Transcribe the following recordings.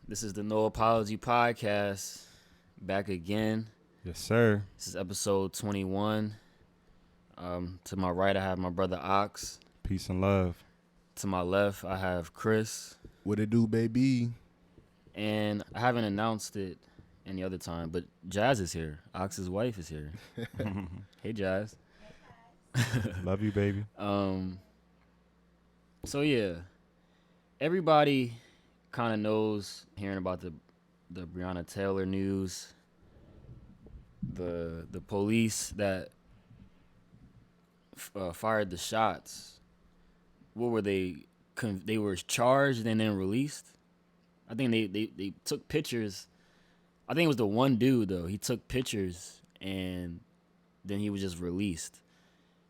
This is the No Apology Podcast. Back again. Yes, sir. This is episode 21. To my right, I have my brother Ox. Peace and love. To my left, I have Chris. What it do, baby? And I haven't announced it any other time, but Jazz is here. Ox's wife is here. Hey, Jazz. Love you, baby. So yeah, everybody kind of knows, hearing about the Breonna Taylor news, the police that fired the shots. What were they? They were charged and then released. I think they took pictures. I think it was the one dude though. He took pictures and then he was just released.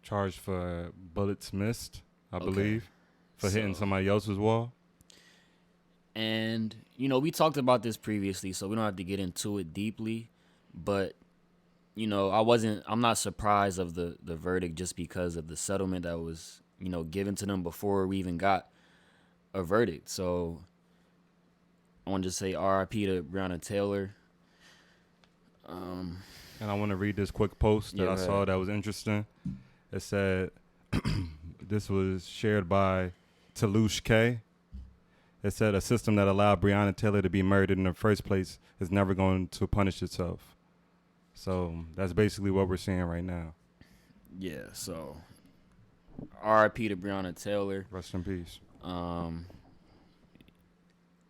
Charged for bullets missed, I believe, for hitting somebody else's wall. And, you know, we talked about this previously, so we don't have to get into it deeply. But, you know, I'm not surprised of the verdict just because of the settlement that was, you know, given to them before we even got a verdict. So I want to just say R.I.P. to Breonna Taylor. And I want to read this quick post that I saw that was interesting. It said, this was shared by Toulouche K. It said, a system that allowed Breonna Taylor to be murdered in the first place is never going to punish itself. So that's basically what we're seeing right now. Yeah, so R.I.P. to Breonna Taylor. Rest in peace.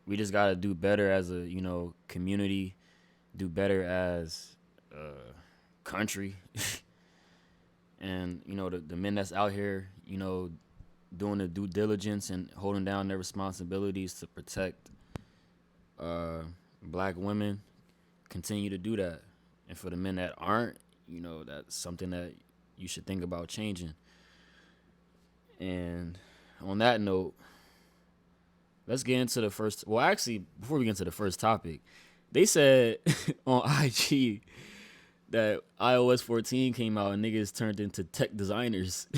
We just got to do better as a, you know, community, do better as a country. And, you know, the men that's out here, you know, doing the due diligence and holding down their responsibilities to protect black women, continue to do that. And for the men that aren't, you know, that's something that you should think about changing. And on that note, let's get into the first. Well, actually, before we get into the first topic, they said on IG that iOS 14 came out and niggas turned into tech designers.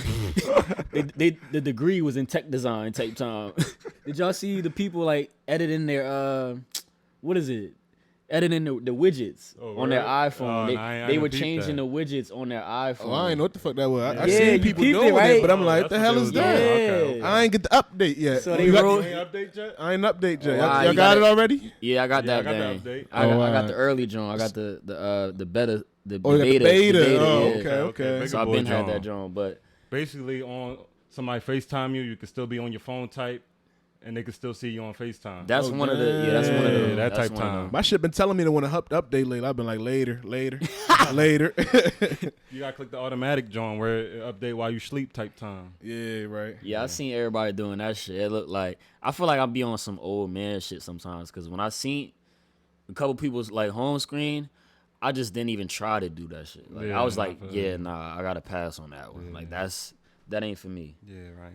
The degree was in tech design type time. Did y'all see the people like editing their editing the widgets on their iPhone? They were changing the widgets on their iPhone. Oh, I ain't know what the fuck that was. I seen people doing it, but I'm like, what the hell is that? Okay. I ain't get the update yet. So they wrote. Update yet? I ain't update yet. Wow, y'all got it already? Yeah, I got that I got thing. the update. I got the early joint. I got the beta. The Oh, you got beta. the beta. Yeah. Oh, okay. So I've been had that joint, but Basically, on somebody FaceTime you can still be on your phone type, and they can still see you on FaceTime. that's one of the. Yeah, that's one of the. that that's type one of time. them. My shit been telling me to want to update later. I've been like, later. You gotta click the automatic joint where it update while you sleep type time. Yeah, right. Yeah, I seen everybody doing that shit. It looked like I feel like I'll be on some old man shit sometimes. Cause when I seen a couple people's like home screen, I just didn't even try to do that shit. Like I was like, I gotta pass on that one. Like that ain't for me. Yeah, right.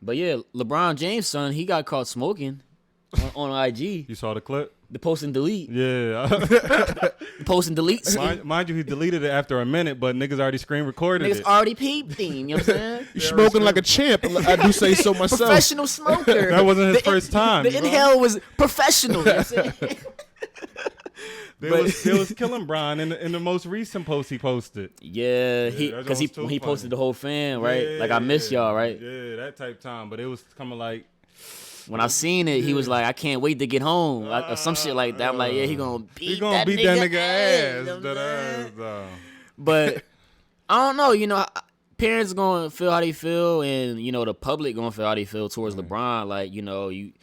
But yeah, LeBron James' son, he got caught smoking on IG. You saw the clip? The post and delete. Yeah. The post and delete. Mind you, he deleted it after a minute, but niggas already screen recorded Niggas it. already peeped him, you know what I'm saying? You smoking like a champ. I do say so myself. Professional smoker. That wasn't his first time. The inhale was professional, you know what I'm saying? They was killing Brian in the most recent post he posted. Yeah, because he posted the whole fan, right? Yeah, like I miss y'all, right? Yeah, that type time. But it was coming like when I seen it, he was like, I can't wait to get home, or some shit like that. I'm like, yeah, he gonna beat that nigga ass. That ass. But I don't know, you know, parents gonna feel how they feel, and you know the public gonna feel how they feel towards LeBron. Like, you know, you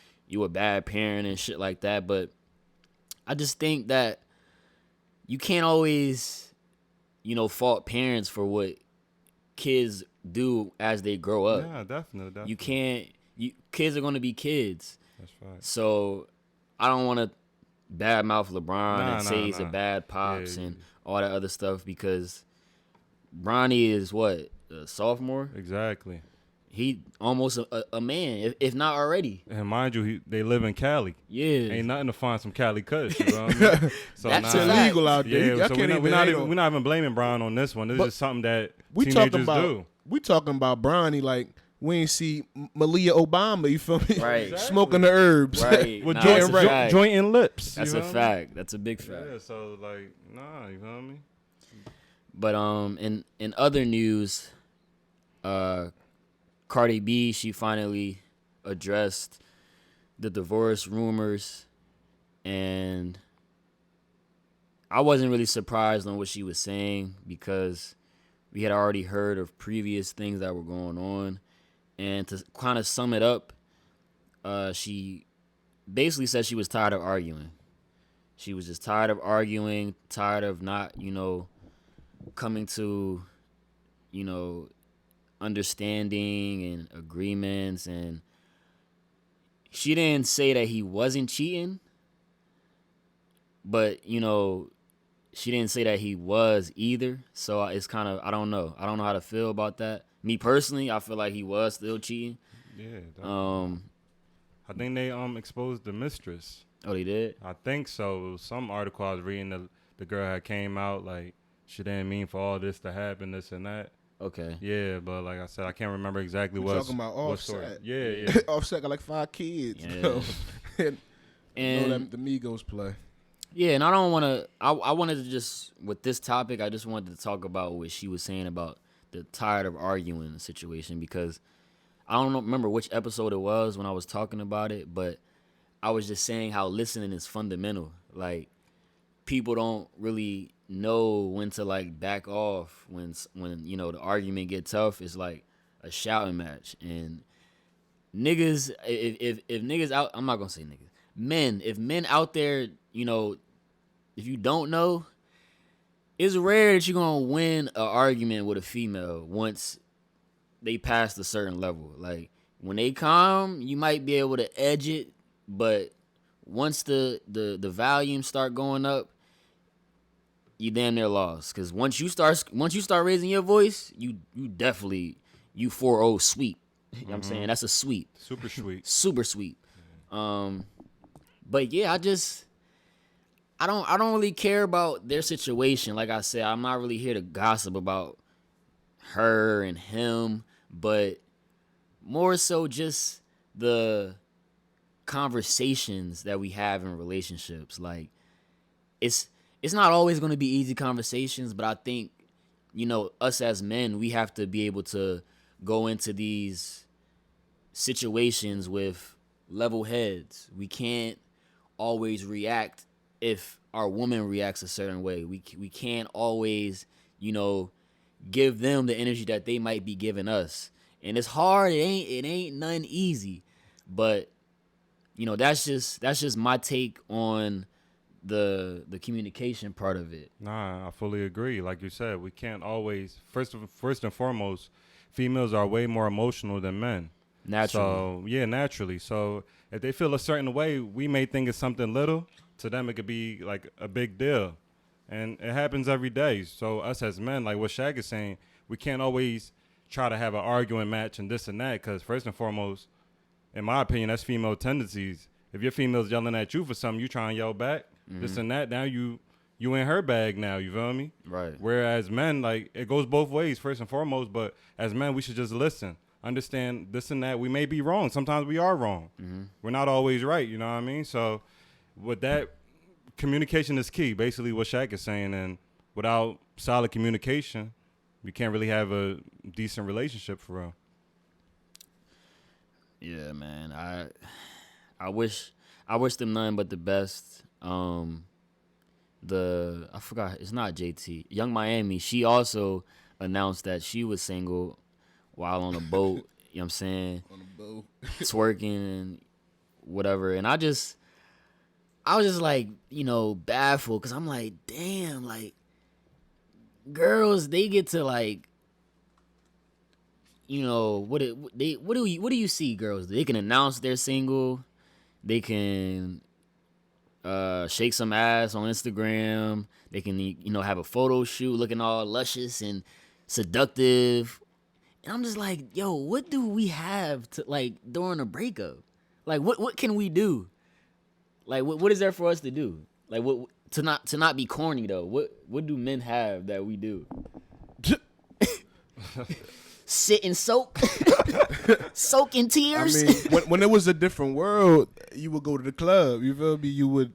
a bad parent and shit like that. But I just think that you can't always, you know, fault parents for what kids do as they grow up. Yeah, definitely. You can't. Kids are going to be kids. That's right. So I don't want to badmouth LeBron and say he's a bad pops and all that other stuff, because Bronny is what, a sophomore? Exactly. He almost a man, if not already. And mind you, they live in Cali. Yeah. Ain't nothing to find some Cali cuts. You know what I mean? So That's illegal out there. Yeah, so we're not even blaming Brian on this one. This is just something that teenagers do. We talking about Bronny like we ain't see Malia Obama, you feel me? Right. Exactly. Smoking the herbs. Right. With Nah, jointing lips. That's a fact. That's a big fact. Yeah, so like, nah, you feel me? But in other news, Cardi B, she finally addressed the divorce rumors, and I wasn't really surprised on what she was saying because we had already heard of previous things that were going on. And to kind of sum it up, she basically said she was tired of arguing. She was just tired of arguing, tired of not, coming to, understanding and agreements. And she didn't say that he wasn't cheating, but, she didn't say that he was either. So it's kind of, I don't know how to feel about that. Me personally, I feel like he was still cheating. Yeah. I think they exposed the mistress. Oh, they did? I think so. It was some article I was reading. The girl had came out like she didn't mean for all this to happen, this and that. Okay. Yeah, but like I said, I can't remember exactly We're talking about Offset. Yeah. Offset got like 5 kids. Yeah. And the Migos play. Yeah, and I don't want to. I wanted to just with this topic. I just wanted to talk about what she was saying about the tired of arguing situation, because I don't remember which episode it was when I was talking about it, but I was just saying how listening is fundamental. Like, people don't really know when to like back off when the argument get tough. It's like a shouting match, and niggas, if niggas out, I'm not gonna say niggas, men, if men out there, if you don't know, it's rare that you're gonna win an argument with a female once they pass a certain level. Like, when they calm, you might be able to edge it, but once the volume start going up, you damn near lost. Cause once you start raising your voice, you definitely 4-0 sweep. You know what I'm saying? That's a sweep. Super sweet. Super sweep. But yeah, I don't really care about their situation. Like I said, I'm not really here to gossip about her and him, but more so just the conversations that we have in relationships. Like, it's not always going to be easy conversations, but I think, us as men, we have to be able to go into these situations with level heads. We can't always react if our woman reacts a certain way. We can't always, give them the energy that they might be giving us. And it's hard. It ain't nothing easy. But, that's just my take on the communication part of it. Nah, I fully agree. Like you said, we can't always, first and foremost, females are way more emotional than men. Naturally. So, yeah, naturally. So if they feel a certain way, we may think it's something little. To them, it could be like a big deal. And it happens every day. So us as men, like what Shaq is saying, we can't always try to have an arguing match and this and that, because first and foremost, in my opinion, that's female tendencies. If your female's yelling at you for something, you try and yell back, this and that. Now you in her bag now, you feel me? Right. Whereas men, like, it goes both ways, first and foremost, but as men, we should just listen. Understand this and that. We may be wrong. Sometimes we are wrong. We're not always right, you know what I mean? So with that, communication is key, basically what Shaq is saying. And without solid communication, we can't really have a decent relationship for real. Yeah, man. I wish them nothing but the best. I forgot, it's not JT. Young Miami, she also announced that she was single while on a boat, you know what I'm saying? On a boat. Twerking and whatever. And I was just like, baffled, because I'm like, damn, like, girls, they get to like, what do you see girls do? They can announce they're single. They can shake some ass on Instagram. They can, have a photo shoot looking all luscious and seductive. And I'm just like, yo, what do we have to, like, during a breakup? Like, what can we do? Like, what is there for us to do? Like, what to not be corny though? What do men have that we do? sit and soak, soak in tears. I mean, when it was a different world, you would go to the club. You feel me? You would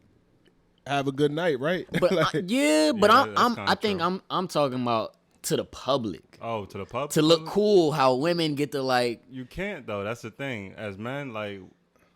have a good night, right? But like, I think I'm talking about to the public. Oh, to the public. To look cool, how women get to like. You can't though. That's the thing. As men, like,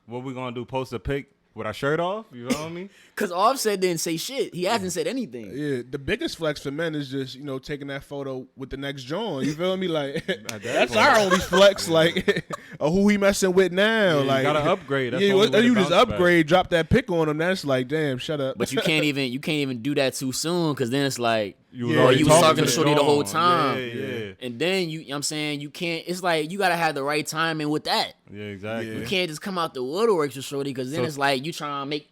what we gonna do? Post a pic with our shirt off? You know what I mean? Because Offset didn't say shit. He hasn't said anything. Yeah, the biggest flex for men is just, taking that photo with the next joint. You feel me? Like, that's our only flex. Like, or who he messing with now? Yeah, like, you gotta upgrade. That's you just upgrade, drop that pic on him. That's like, damn, shut up. But you can't even do that too soon, because then it's like, you was talking to Shorty the whole time. Yeah. And then you know what I'm saying, you can't. It's like you gotta have the right timing with that. Yeah, exactly. You can't just come out the woodworks with Shorty, because then it's like you trying to make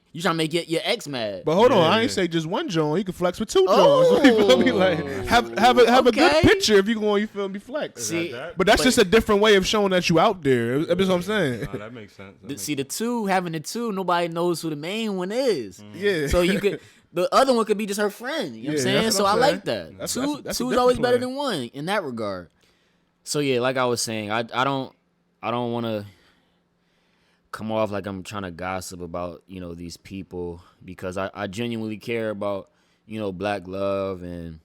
your ex mad. But hold on, I ain't say just one joint. You can flex with two joints. You feel me? Like have a good picture if you going. You feel me? Flex. See, but that's just a different way of showing that you out there. That's what I'm saying. Nah, that makes sense. Having the two, nobody knows who the main one is. Yeah. So you could. The other one could be just her friend. You know what I'm saying? So I like that. Two's always better than one in that regard. So yeah, like I was saying, I don't want to come off like I'm trying to gossip about, these people, because I genuinely care about, black love and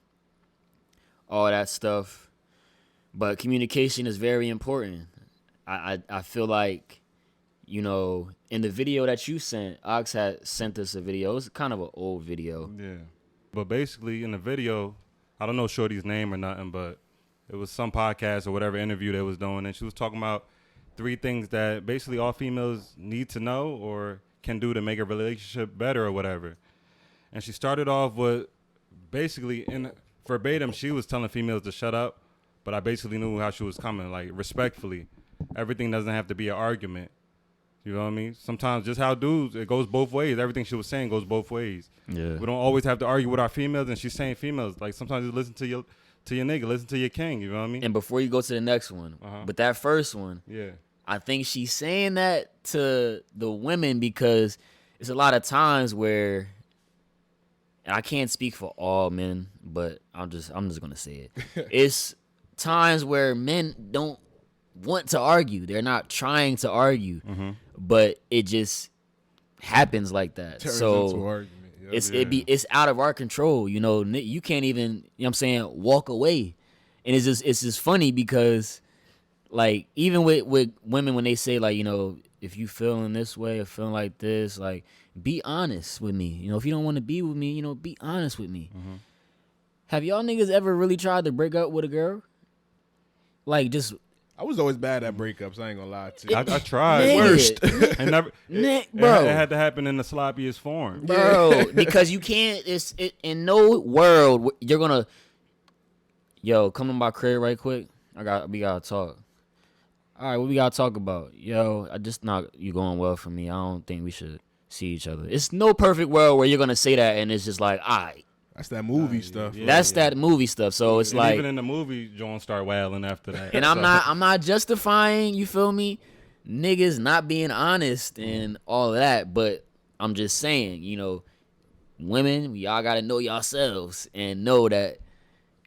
all that stuff. But communication is very important. I feel like, in the video that you sent, Ox had sent us a video. It was kind of an old video. Yeah. But basically, in the video, I don't know Shorty's name or nothing, but it was some podcast or whatever interview they was doing, and she was talking about 3 things that basically all females need to know or can do to make a relationship better or whatever. And she started off with basically, in verbatim, she was telling females to shut up, but I basically knew how she was coming, like, respectfully. Everything doesn't have to be an argument. You know what I mean? Sometimes just how dudes, it goes both ways. Everything she was saying goes both ways. Yeah. We don't always have to argue with our females, and she's saying females. Like, sometimes you listen to your nigga, listen to your king, you know what I mean? And before you go to the next one, but that first one, I think she's saying that to the women because it's a lot of times where, and I can't speak for all men, but I'm just gonna say it. It's times where men don't want to argue. They're not trying to argue, but it just happens like that. Turns so into argument. Yep. It's out of our control. You can't even, you know what I'm saying, walk away. And it's just funny because, like, even with women, when they say, like, if you feeling this way or feeling like this, like, be honest with me. If you don't want to be with me, be honest with me. Have y'all niggas ever really tried to break up with a girl? Like, just... I was always bad at breakups. I ain't gonna lie to you. I tried. Worst. And never, bro. It had to happen in the sloppiest form. Bro, because you can't, in no world, you're gonna, come to my crib right quick. We gotta talk. All right, what we gotta talk about? I just not you going well for me. I don't think we should see each other. It's no perfect world where you're gonna say that and it's just like, all right. That's that movie stuff. That movie stuff. So it's like, even in the movie, John start wailing after that. And I'm not justifying, you feel me, niggas not being honest and all of that, but I'm just saying, women, y'all gotta know yourselves and know that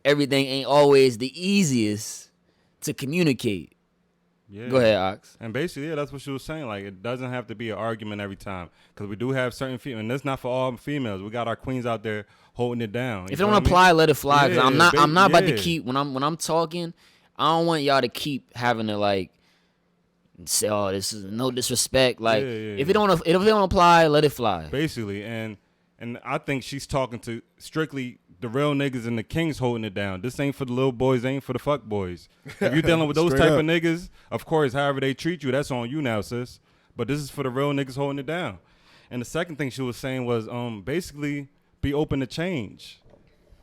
everything ain't always the easiest to communicate. Yeah. Go ahead, Ox. And basically, that's what she was saying. Like, it doesn't have to be an argument every time, because we do have certain females, and that's not for all females. We got our queens out there holding it down. If it don't apply, let it fly. Cause I'm not about to keep when I'm talking. I don't want y'all to keep having to like say, "Oh, this is no disrespect." Like, if it don't apply, let it fly. Basically, and I think she's talking to strictly the real niggas and the kings holding it down. This ain't for the little boys, ain't for the fuck boys. If you're dealing with those type of niggas, of course, however they treat you, that's on you now, sis. But this is for the real niggas holding it down. And the second thing she was saying was basically be open to change.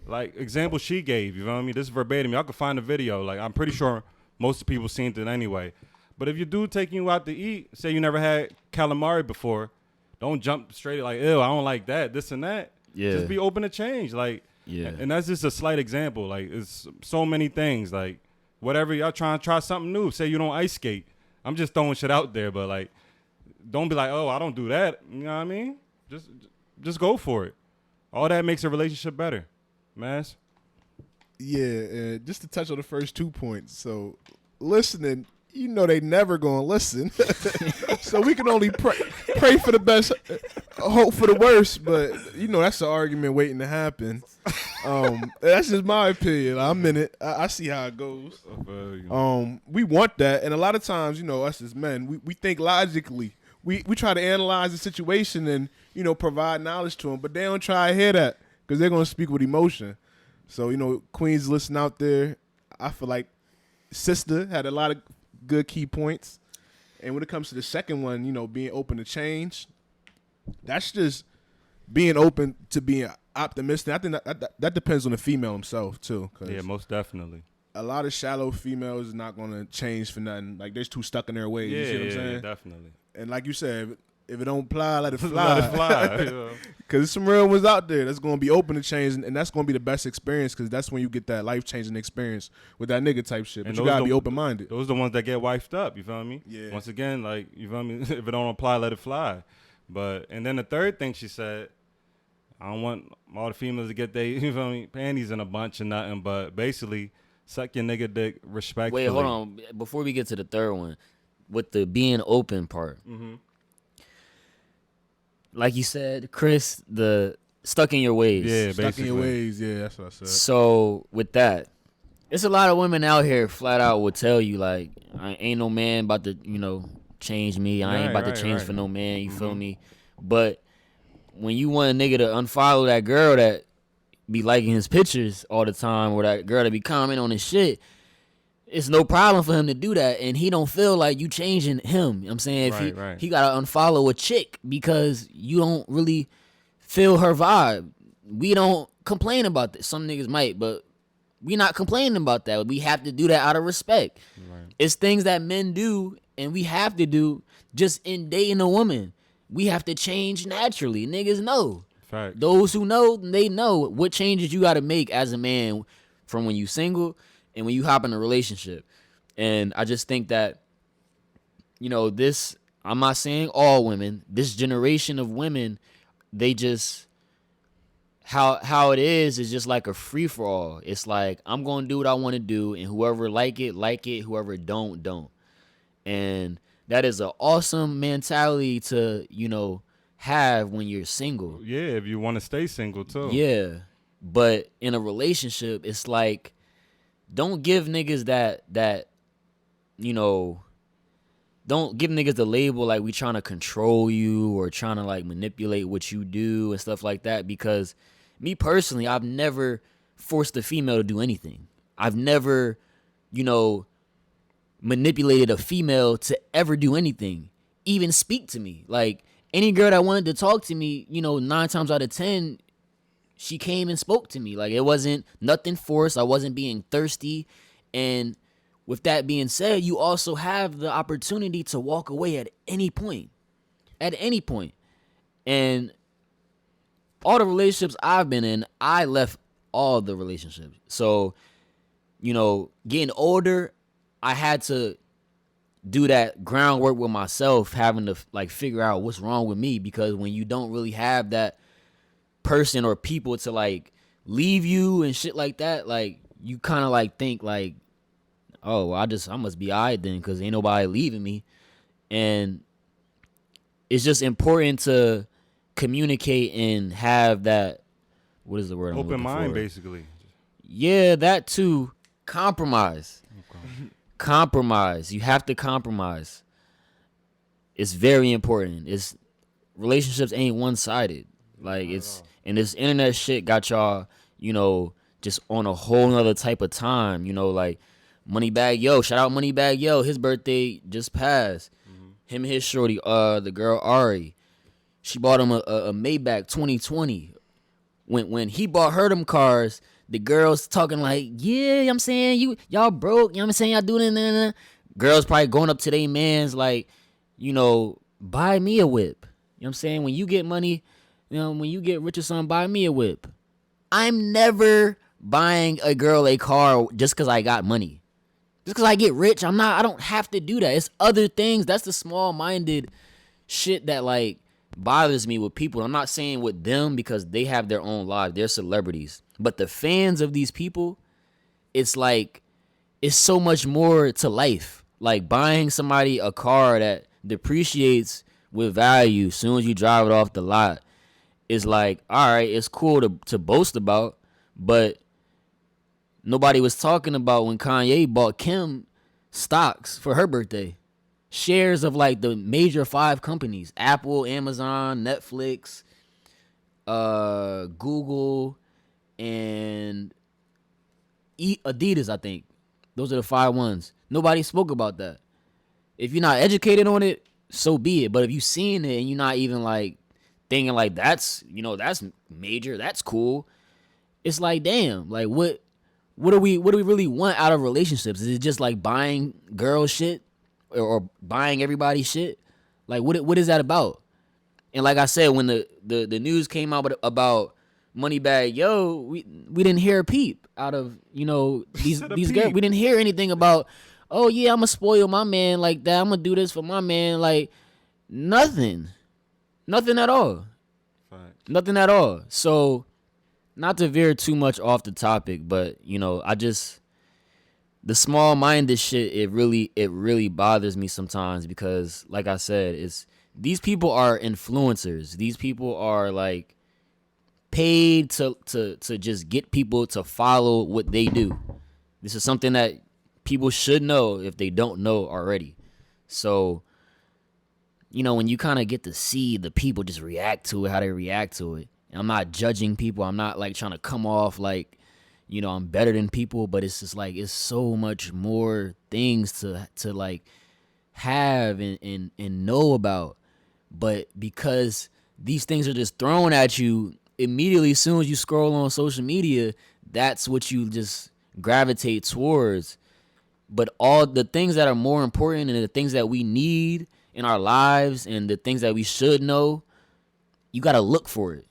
Like, example she gave, you know what I mean? This is verbatim. Y'all can find the video. Like, I'm pretty sure most people seen it anyway. But if your dude taking you out to eat, say you never had calamari before, don't jump straight like, ew, I don't like that, this and that. Yeah. Just be open to change. Like, and that's just a slight example. Like, it's so many things. Like, whatever, y'all trying to try something new. Say you don't ice skate. I'm just throwing shit out there, but like, don't be like, oh, I don't do that. You know what I mean? Just go for it. All that makes a relationship better. Mass? Yeah, just to touch on the first 2 points. So, listening, you know they never gonna listen. So we can only pray for the best, hope for the worst. But you know that's an argument waiting to happen. That's just my opinion. I'm in it. I see how it goes. We want that, and a lot of times, you know, us as men, we think logically. We try to analyze the situation and, you know, provide knowledge to them, but they don't try to hear that because they're gonna speak with emotion. So, you know, Queens, listen out there. I feel like Sister had a lot of good key points. And when it comes to the second one, you know, being open to change, that's just being open to being optimistic. I think that depends on the female himself, too. Yeah, most definitely. A lot of shallow females is not going to change for nothing. Like, they're too stuck in their ways. Yeah, you see what I'm saying? Yeah, definitely. And like you said, if it don't fly, let it fly. Let it fly. Because there's some real ones out there that's going to be open to change, and that's going to be the best experience because that's when you get that life-changing experience with that nigga type shit. But you got to be open-minded. Those are the ones that get wifed up, you feel me? Yeah. Once again, like, you feel me? If it don't apply, let it fly. And then the third thing she said, I don't want all the females to get their, you feel me, panties in a bunch or nothing, but basically, suck your nigga dick respectfully. Wait, hold on. Before we get to the third one, with the being open part. Mm-hmm. Like you said, Chris, the stuck in your ways. Yeah, Stuck basically. in your ways, yeah, that's what I said. So with that, it's a lot of women out here flat out will tell you like, I ain't no man about to, you know, change me. I ain't about to change for no man. You feel me? But when you want a nigga to unfollow that girl that be liking his pictures all the time, or that girl that be commenting on his shit, it's no problem for him to do that, and he don't feel like you changing him. You know what I'm saying? If he gotta unfollow a chick because you don't really feel her vibe. We don't complain about that. Some niggas might, but we not complaining about that. We have to do that out of respect. Right. It's things that men do, and we have to do just in dating a woman. We have to change naturally. Niggas know. Fact. Those who know, they know what changes you got to make as a man from when you single and when you hop in a relationship. And I just think that, you know, this, I'm not saying all women, this generation of women, they just, how it is just like a free-for-all. It's like, I'm going to do what I want to do, and whoever like it, whoever don't. And that is an awesome mentality to, you know, have when you're single. Yeah, if you want to stay single, too. Yeah. But in a relationship, it's like, don't give niggas that, you know, don't give niggas the label like we trying to control you or trying to like manipulate what you do and stuff like that. Because me personally, I've never forced a female to do anything. I've never, you know, manipulated a female to ever do anything, even speak to me. Like any girl that wanted to talk to me, you know, 9 times out of 10, she came and spoke to me. Like it wasn't nothing forced. I wasn't being thirsty. And with that being said, you also have the opportunity to walk away at any point. At any point. And all the relationships I've been in, I left all the relationships. So, you know, getting older, I had to do that groundwork with myself, having to like figure out what's wrong with me, because when you don't really have that person or people to like leave you and shit like that, like you kind of like think like, oh, I must be alright then, because ain't nobody leaving me. And it's just important to communicate and have that, what is the word I'm open looking mind for? Basically. Yeah, that too. Compromise. Okay. Compromise. You have to compromise. It's very important. Relationships ain't one-sided. Like and this internet shit got y'all, you know, just on a whole nother type of time. You know, like Moneybag Yo, shout out Moneybag Yo. His birthday just passed. Mm-hmm. Him and his shorty, the girl Ari, she bought him a Maybach 2020. When he bought her them cars, the girls talking like, yeah, I'm saying y'all broke, you know what I'm saying, y'all doing it. Girls probably going up to their mans like, you know, buy me a whip. You know what I'm saying? When you get money, you know, when you get rich or something, buy me a whip. I'm never buying a girl a car just because I got money. Just because I get rich, I don't have to do that. It's other things. That's the small-minded shit that, like, bothers me with people. I'm not saying with them because they have their own lives. They're celebrities. But the fans of these people, it's like it's so much more to life. Like buying somebody a car that depreciates with value as soon as you drive it off the lot is like, all right, it's cool to boast about, but nobody was talking about when Kanye bought Kim stocks for her birthday. Shares of like the major 5 companies: Apple, Amazon, Netflix, Google, and Adidas, I think. Those are the 5 ones. Nobody spoke about that. If you're not educated on it, so be it. But if you've seen it and you're not even like thinking like that's major, that's cool, it's like, damn, like what do we really want out of relationships? Is it just like buying girl shit or buying everybody shit? Like what is that about? And like I said, when the news came out about Moneybagg Yo, we didn't hear a peep out of, these girls. We didn't hear anything about, oh yeah, I'm gonna spoil my man like that, I'm gonna do this for my man. Like nothing at all. Fact. Nothing at all. So not to veer too much off the topic, but the small-minded shit, it really bothers me sometimes, because like I said, these people are influencers. These people are like paid to just get people to follow what they do. This is something that people should know if they don't know already. So, when you kind of get to see the people just react to it, how they react to it. And I'm not judging people. I'm not like trying to come off like, I'm better than people, but it's just like, it's so much more things to like have and know about. But because these things are just thrown at you immediately as soon as you scroll on social media, that's what you just gravitate towards. But all the things that are more important and the things that we need in our lives and the things that we should know, you got to look for it.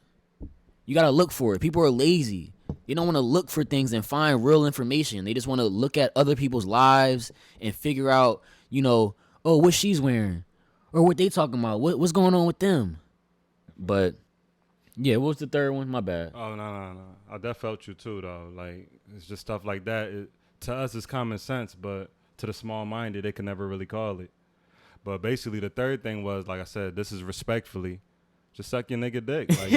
People are lazy. They don't want to look for things and find real information. They just want to look at other people's lives and figure out, oh, what she's wearing or what they talking about. What's going on with them? But yeah, what was the third one? My bad. Oh, no. I definitely felt you too, though. Like, it's just stuff like that. To us, it's common sense, but to the small-minded, they can never really call it. But basically, the third thing was, like I said, this is respectfully, just suck your nigga dick. Like,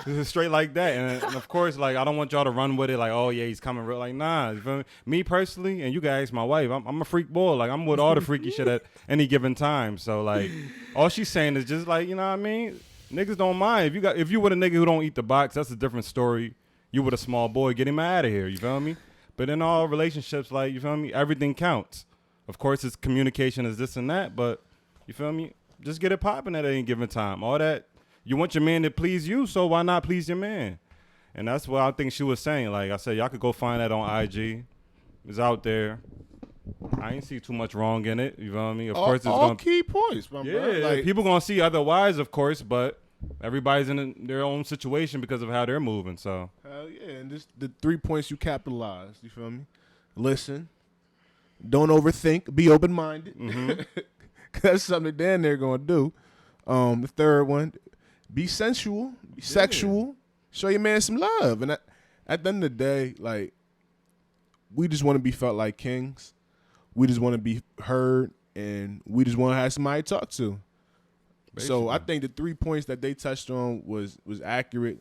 This is straight like that. And of course, like, I don't want y'all to run with it like, oh, yeah, he's coming real. Like, nah. You feel me? Me personally, and you guys, my wife, I'm a freak boy. Like, I'm with all the freaky shit at any given time. So, like, all she's saying is just like, you know what I mean? Niggas don't mind. If you with a nigga who don't eat the box, that's a different story. You with a small boy, get him out of here. You feel me? But in all relationships, like, you feel me? Everything counts. Of course, it's communication is this and that, but you feel me? Just get it popping at any given time. All that. You want your man to please you, so why not please your man? And that's what I think she was saying. Like I said, y'all could go find that on IG. It's out there. I ain't see too much wrong in it. You know what I mean? Of course, it's all key points, my bro. Like, people gonna see otherwise, of course, but everybody's in their own situation because of how they're moving. So hell yeah, and just the 3 points you capitalized. You feel me? Listen, don't overthink, be open minded. Mm-hmm. That's something Dan they're gonna do. The third one. Be sensual, be sexual, show your man some love. And at the end of the day, like, we just want to be felt like kings. We just want to be heard, and we just want to have somebody to talk to. Basically. So I think the 3 points that they touched on was accurate.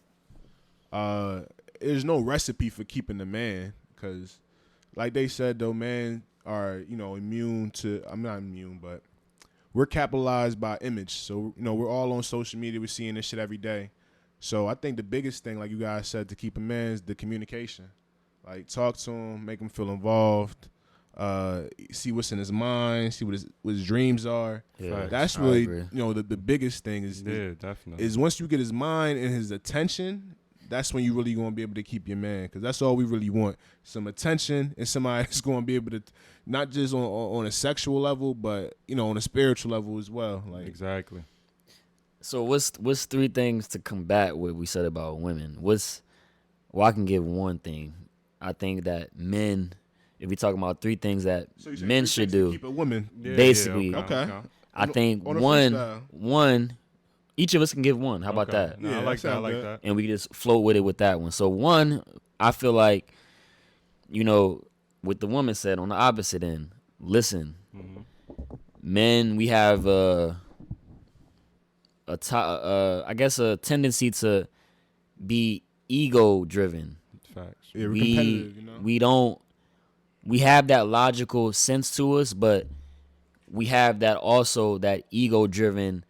There's no recipe for keeping the man, because like they said, though, men are, immune to, I'm not immune, but we're capitalized by image. So, we're all on social media. We're seeing this shit every day. So I think the biggest thing, like you guys said, to keep a man is the communication. Like, talk to him, make him feel involved, see what's in his mind, see what his dreams are. Yeah, that's really, the biggest thing is definitely. Is once you get his mind and his attention, that's when you really going to be able to keep your man, because that's all we really want. Some attention and somebody that's going to be able to, not just on a sexual level, but, on a spiritual level as well. Like, exactly. So what's 3 things to combat what we said about women? I can give one thing. I think that men, if we talking about 3 things that men should do, keep a woman. Basically. Yeah, okay. I think one, each of us can give one. How about that? No, I like that. And we just float with it with that one. So one, I feel like you know, what the woman said on the opposite end, listen. Men, we have I guess a tendency to be ego driven. Facts. Yeah, we're competitive, you know. We have that logical sense to us, but we have that also that ego driven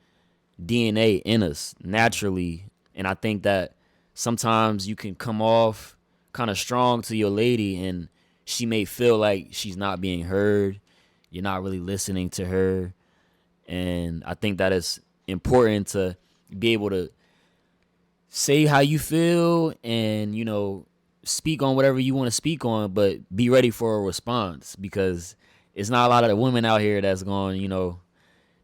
DNA in us naturally. And I think that sometimes you can come off kind of strong to your lady and she may feel like she's not being heard. You're not really listening to her. And I think that it's important to be able to say how you feel and, you know, speak on whatever you want to speak on, but be ready for a response, because it's not a lot of the women out here that's going, you know,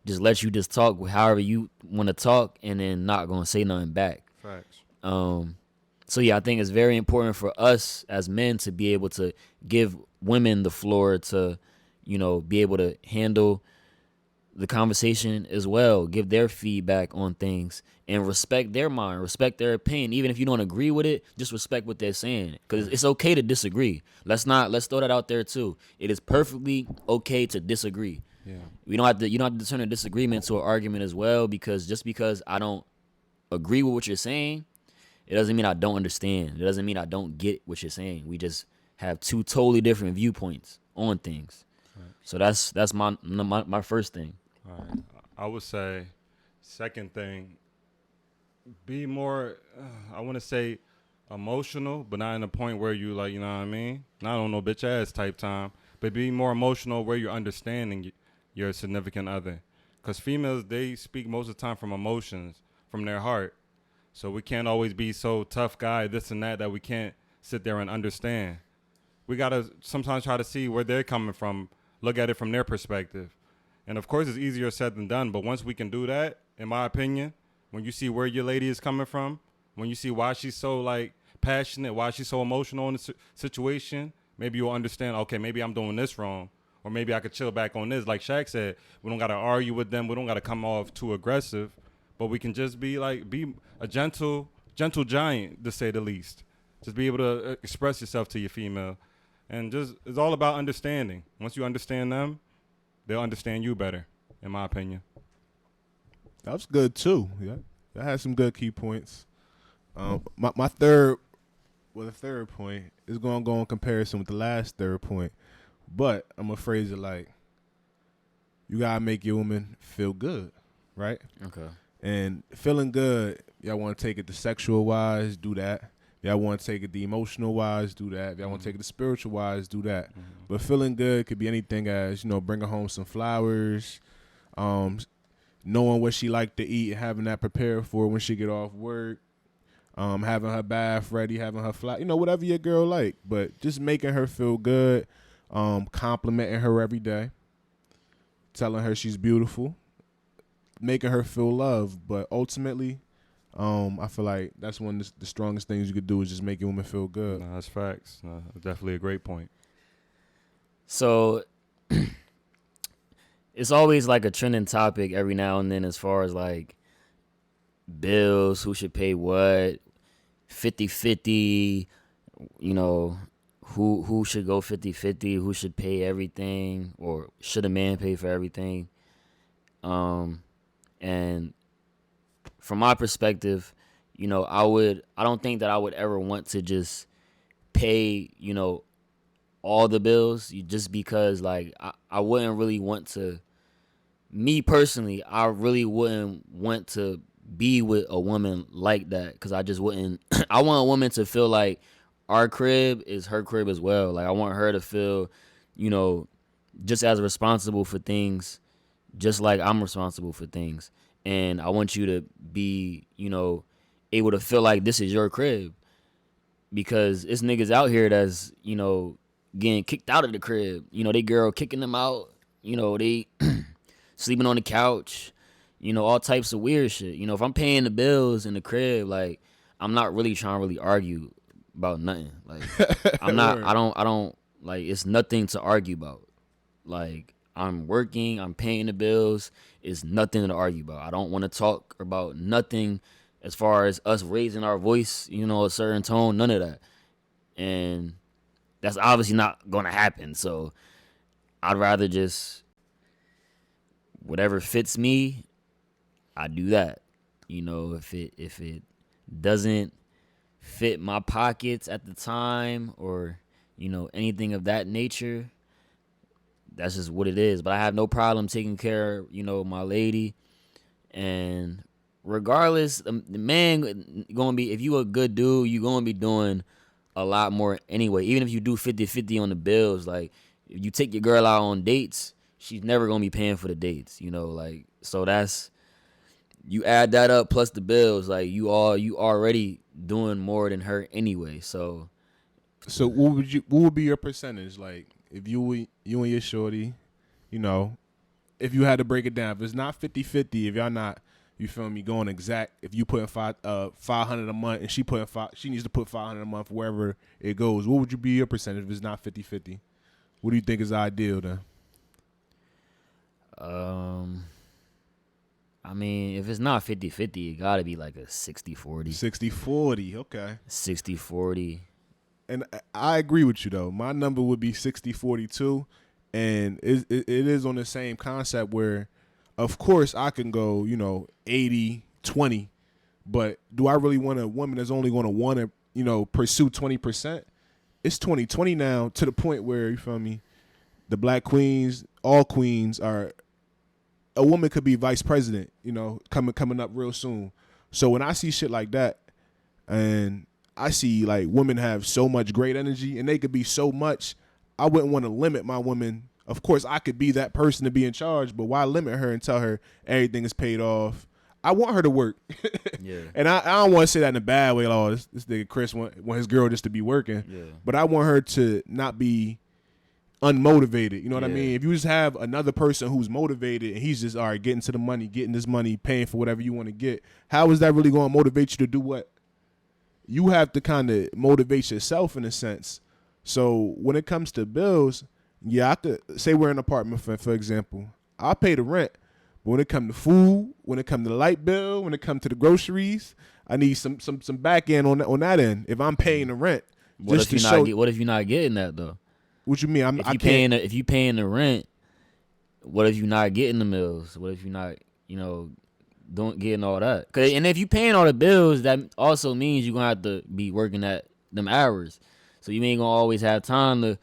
just let you just talk however you want to talk and then not going to say nothing back. Facts. So yeah, I think it's very important for us as men to be able to give women the floor to, you know, be able to handle the conversation as well, give their feedback on things, and respect their mind, respect their opinion. Even if you don't agree with it, just respect what they're saying, because it's okay to disagree. Let's throw that out there too. It is perfectly okay to disagree. Yeah. You don't have to turn a disagreement to an argument as well, because just because I don't agree with what you're saying, it doesn't mean I don't understand. It doesn't mean I don't get what you're saying. We just have two totally different viewpoints on things. Right. So that's my first thing. All right. I would say, second thing, be more, I want to say emotional, but not in a point where you like, you know what I mean? Not on no bitch ass type time, but be more emotional where you're understanding your significant other. Because females, they speak most of the time from emotions, from their heart. So we can't always be so tough guy, this and that we can't sit there and understand. We got to sometimes try to see where they're coming from, look at it from their perspective. And of course, it's easier said than done. But once we can do that, in my opinion, when you see where your lady is coming from, when you see why she's so like passionate, why she's so emotional in the situation, maybe you'll understand, okay, maybe I'm doing this wrong. Or maybe I could chill back on this. Like Shaq said, we don't got to argue with them. We don't got to come off too aggressive. But we can just be a gentle giant, to say the least. Just be able to express yourself to your female. And just, it's all about understanding. Once you understand them, they'll understand you better, in my opinion. That was good too. Yeah, that had some good key points. My third point is going to go in comparison with the last third point, but I'm gonna phrase it like, you gotta make your woman feel good, right? Okay. And feeling good, y'all want to take it the sexual wise, do that. Y'all want to take it the emotional wise, do that. Y'all want to take it the spiritual wise, do that. Mm-hmm. But feeling good could be anything as, you know, bringing home some flowers, knowing what she like to eat and having that prepared for when she get off work, having her bath ready, having her fly, you know, whatever your girl like. But just making her feel good, complimenting her every day, telling her she's beautiful, making her feel loved. But ultimately, I feel like that's one of the strongest things you could do is just make your woman feel good. Nah, that's facts. Definitely a great point. So it's always like a trending topic every now and then as far as like bills, who should pay what, 50-50, you know, who should go 50-50, who should pay everything, or should a man pay for everything? And from my perspective, you know, I don't think that I would ever want to just pay, you know, all the bills, just because like I wouldn't really want to, me personally, I really wouldn't want to be with a woman like that, because I just wouldn't, I want a woman to feel like our crib is her crib as well. Like I want her to feel, you know, just as responsible for things, just like I'm responsible for things. And I want you to be, you know, able to feel like this is your crib, because it's niggas out here that's, you know, getting kicked out of the crib. You know, they girl kicking them out. You know, they sleeping on the couch. You know, all types of weird shit. You know, if I'm paying the bills in the crib, like, I'm not really trying to really argue about nothing. Like, I'm not, I don't, like, it's nothing to argue about. Like, I'm working, I'm paying the bills. It's nothing to argue about. I don't want to talk about nothing as far as us raising our voice, you know, a certain tone, none of that. And that's obviously not gonna happen. So I'd rather just whatever fits me, I do that. You know, if it doesn't fit my pockets at the time or, you know, anything of that nature, that's just what it is. But I have no problem taking care of, you know, my lady. And regardless, the man gonna be, if you a good dude, you gonna be doing a lot more anyway. Even if you do 50-50 on the bills, like if you take your girl out on dates, she's never gonna be paying for the dates, you know, like, so that's, you add that up plus the bills, like you already doing more than her anyway. So what would be your percentage? Like if you and your shorty, you know, if you had to break it down, if it's not 50-50, if y'all not, you feel me, going exact, if you putting $500 a month and she needs to put $500 a month wherever it goes, what would you be your percentage if it's not 50-50? What do you think is ideal then? I mean, if it's not 50-50, it gotta be like a 60-40. 60-40, okay. 60-40. And I agree with you though. My number would be 60-40 too. And it is on the same concept where, of course, I can go, you know, 80-20, but do I really want a woman that's only going to want to, you know, pursue 20%? It's 20-20 now, to the point where, you feel me, the black queens, all queens are, a woman could be vice president, you know, coming up real soon. So when I see shit like that, and I see like women have so much great energy and they could be so much, I wouldn't want to limit my woman. Of course, I could be that person to be in charge, but why limit her and tell her everything is paid off? I want her to work. Yeah. And I don't want to say that in a bad way. Like, oh, this nigga Chris want his girl just to be working. Yeah. But I want her to not be unmotivated. You know what I mean? If you just have another person who's motivated and he's just, all right, getting this money, paying for whatever you want to get, how is that really going to motivate you to do what? You have to kind of motivate yourself in a sense. So when it comes to bills, yeah, I could say we're in an apartment, for example. I'll pay the rent. But when it comes to food, when it comes to the light bill, when it comes to the groceries, I need some back end on that end. If I'm paying the rent, what if you're not getting that though? What you mean? If you paying the rent, what if you're not getting the meals? What if you're not, you know, getting all that? And if you paying all the bills, that also means you're gonna have to be working at them hours. So you ain't gonna always have time to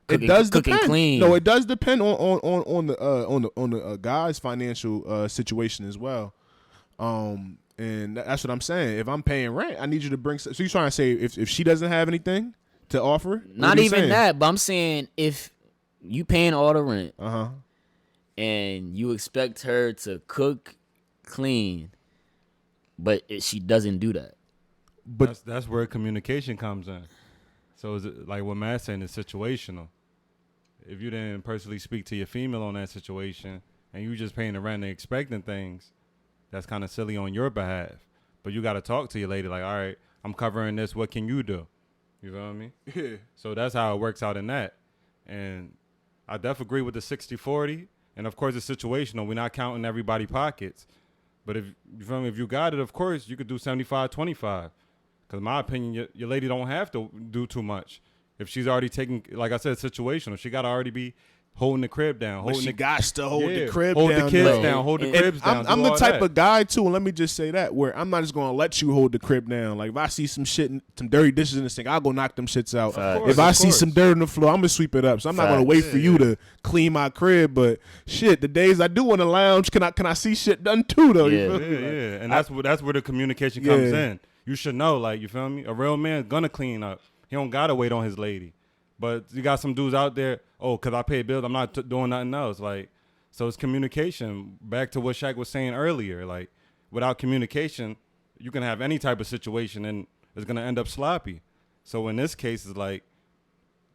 cook and clean. No, it does depend on the guy's financial situation as well. And that's what I'm saying. If I'm paying rent, I need you to bring. So you're trying to say if she doesn't have anything to offer? Not even that, but I'm saying if you paying all the rent, and you expect her to cook, clean, but she doesn't do that. But that's where communication comes in. So is it like what Matt's saying is situational. If you didn't personally speak to your female on that situation and you just paying the rent and expecting things, that's kind of silly on your behalf. But you got to talk to your lady like, all right, I'm covering this. What can you do? You know what I mean? Yeah. So that's how it works out in that. And I definitely agree with the 60-40. And, of course, it's situational. We're not counting everybody's pockets. But if you feel me, if you got it, of course, you could do 75-25. Because in my opinion, your lady don't have to do too much. If she's already taking, like I said, situational, she got to already be holding the crib down. Got to hold the crib down. Hold the kids down. Hold the cribs down. I'm the type of guy, too, and let me just say that, where I'm not just going to let you hold the crib down. Like, if I see some shit, some dirty dishes in the sink, I'll go knock them shits out. If I see some dirt on the floor, I'm going to sweep it up. So I'm not going to wait for you to clean my crib. But, shit, the days I do want to lounge, can I see shit done, too, though? Yeah. And that's where the communication comes in. You should know, like, you feel me? A real man's going to clean up. He don't got to wait on his lady. But you got some dudes out there, because I pay bills, I'm not doing nothing else. Like, so it's communication. Back to what Shaq was saying earlier. Like, without communication, you can have any type of situation and it's going to end up sloppy. So in this case, it's like,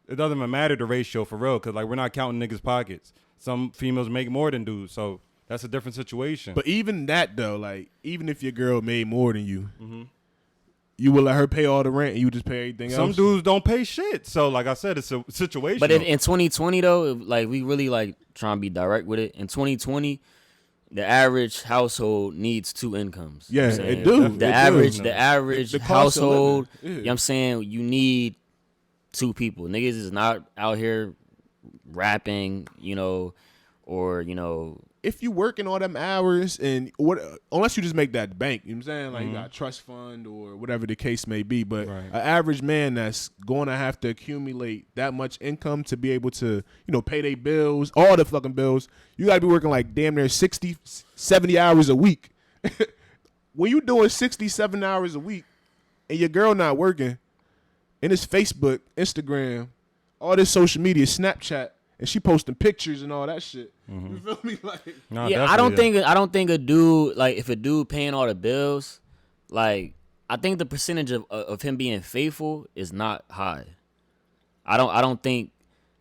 it doesn't even matter the ratio for real, because, like, we're not counting niggas' pockets. Some females make more than dudes, so that's a different situation. But even that, though, like, even if your girl made more than you, you will let her pay all the rent and you just pay everything else? Some dudes don't pay shit. So, like I said, it's a situation. But in 2020, though, like, we really, like, trying to be direct with it. In 2020, the average household needs 2 incomes. Yeah, it do. The average household, you know what I'm saying, you need two people. Niggas is not out here rapping, or if you working all them hours and unless you just make that bank, you know what I'm saying? Like you got a trust fund or whatever the case may be. But an average man that's going to have to accumulate that much income to be able to, pay their bills, all the fucking bills, you got to be working like damn near 60, 70 hours a week. When you doing 67 hours a week and your girl not working, and it's Facebook, Instagram, all this social media, Snapchat, and she posting pictures and all that shit. You feel me? Like, I don't think a dude, like, if a dude paying all the bills, like, I think the percentage of him being faithful is not high. I don't think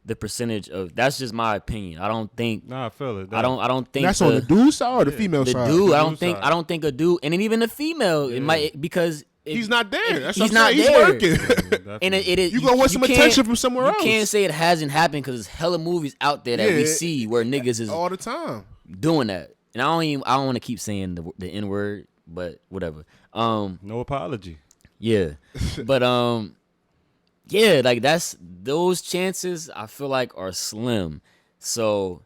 the percentage of, that's just my opinion. I don't think. Nah, I feel it. I don't think that's on the dude side or the female side. The dude, I don't think a dude, and then even the female, it might, because. He's not there. That's he's what I'm saying. not He's there. working. And it is. You gonna want some attention from somewhere else. You can't say it hasn't happened because there's hella movies out there that we see where niggas is all the time doing that. And I don't want to keep saying the N word, but whatever. No apology. Yeah, but yeah, like those chances I feel like are slim. So,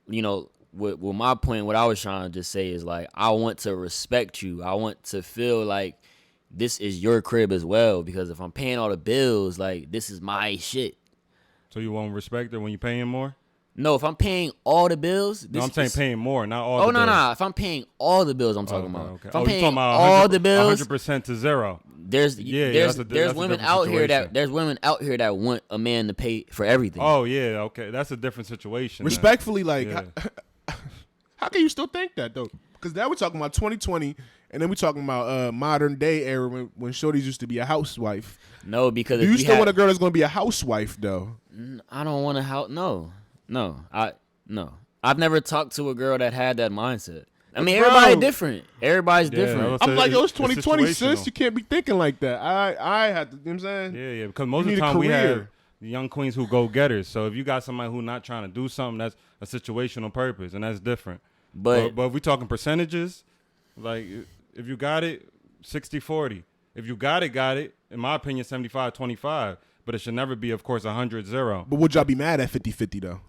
with my point, what I was trying to just say is like I want to respect you. I want to feel like this is your crib as well, because if I'm paying all the bills, like, this is my shit. So you won't respect her when you're paying more? No, if I'm paying all the bills. No, I'm saying paying more, not all the bills. Oh, no. If I'm paying all the bills, I'm talking about. Okay. If I'm you're paying talking about all the bills. 100% to zero. There's women out here that want a man to pay for everything. Oh, yeah, okay. That's a different situation. Respectfully, like, how can you still think that, though? Because now we're talking about 2020, and then we're talking about modern day era when shorties used to be a housewife. No, because do you still want a girl that's going to be a housewife, though? I don't want a house. No. I've never talked to a girl that had that mindset. I mean, everybody's different. Everybody's different. I'm like, yo, it's 2020, sis. You can't be thinking like that. I had to, you know what I'm saying? Yeah, because most of the time we have young queens who go getters. So if you got somebody who not trying to do something, that's a situational purpose, and that's different. But if we talking percentages, like if you got it, 60-40. If you got it, in my opinion, 75-25. But it should never be, of course, 100-0. But would y'all be mad at 50-50, though?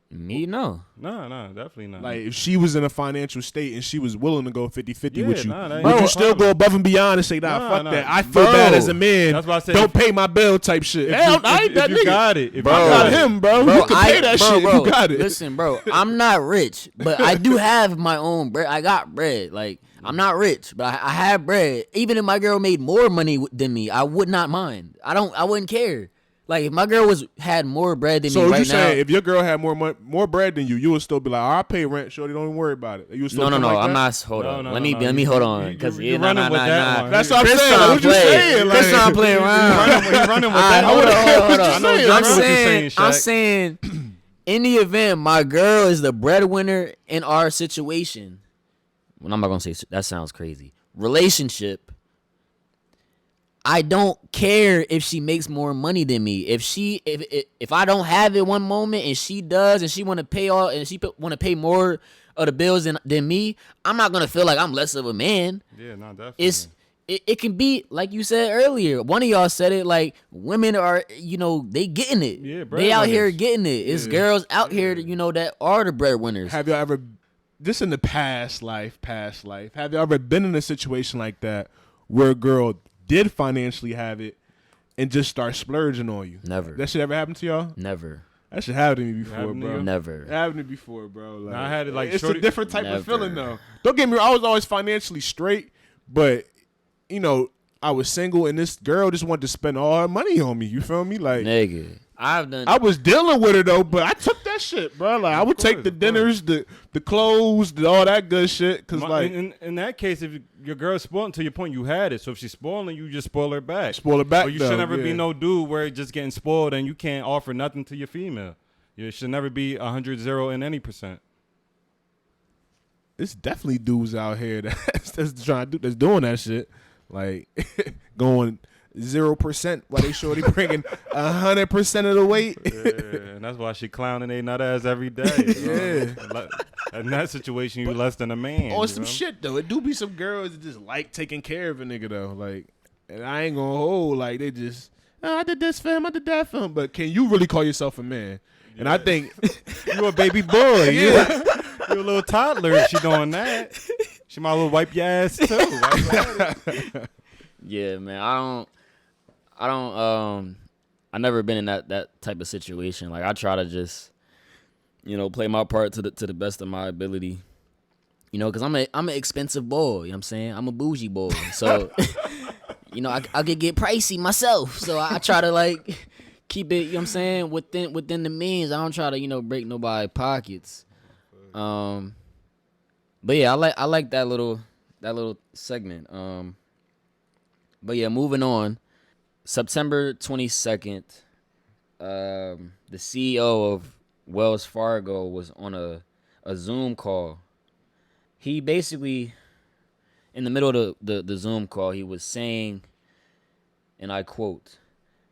Me, no. No, definitely not. Like, if she was in a financial state and she was willing to go 50-50 with you, would you still go above and beyond and say, fuck that. I feel bad as a man. That's why I said, don't pay my bill type shit. I ain't that nigga. Got it. Bro, I got him, bro. You can pay that shit if you got it. Listen, bro, I'm not rich, but I do have my own bread. I got bread. Like, I'm not rich, but I have bread. Even if my girl made more money than me, I would not mind. I wouldn't care. Like, if my girl had more bread than me right now. So you saying if your girl had more bread than you would still be like, I'll pay rent, shorty, don't even worry about it. You still no, like I'm not. Hold on. Let me hold on. Because you're running with that one. That's what I'm saying. What you saying? Chris not playing around. You're running with that. Hold on. I'm saying, in the event my girl is the breadwinner in our situation, well, I'm not going to say that sounds crazy. Relationship. I don't care if she makes more money than me. If I don't have it one moment and she does, and she want to pay want to pay more of the bills than me, I'm not gonna feel like I'm less of a man. Yeah, no, definitely. It can be like you said earlier. One of y'all said it, like, women are, they getting it. Yeah, they out here getting it. It's girls out here that, that are the breadwinners. Have y'all ever, this in the past life, have y'all ever been in a situation like that where a girl did financially have it and just start splurging on you? Never. That shit ever happened to y'all? Never. That shit happened to me before, bro. Never. It happened to me before, bro. Like, I had it like it's a different type of feeling, though. Don't get me wrong, I was always financially straight, but I was single and this girl just wanted to spend all her money on me. You feel me? Like, nigga, I was dealing with her though, but I took that shit, bro. Like, I would take the dinners, the clothes, all that good shit. Cause like in that case, if your girl's spoiled to your point, you had it. So if she's spoiling you, just spoil her back. Spoil her back. But you should never be no dude where you're just getting spoiled and you can't offer nothing to your female. You should never be 100-0 in any percent. It's definitely dudes out here that's trying to that's doing that shit. Like going 0% while they shorty bringing 100% of the weight. Yeah, and that's why she clowning they nut ass every day. Yeah. In that situation, you less than a man. On some shit though, it do be some girls that just like taking care of a nigga though. Like, and I ain't gonna hold, like, they just I did this for him, I did that for him. But can you really call yourself a man? Yeah. And I think you a baby boy. Yeah. You a little toddler if she doing that. She might well wipe your ass too. Yeah, man. I never been in that type of situation. Like I try to just, play my part to the best of my ability. Because I'm an expensive boy. You know what I'm saying? I'm a bougie boy. So, I could get pricey myself. So I try to like keep it, within the means. I don't try to, break nobody's pockets. But yeah, I like that little segment. But yeah, moving on. September 22nd, the CEO of Wells Fargo was on a Zoom call. He basically, in the middle of the Zoom call, he was saying, and I quote,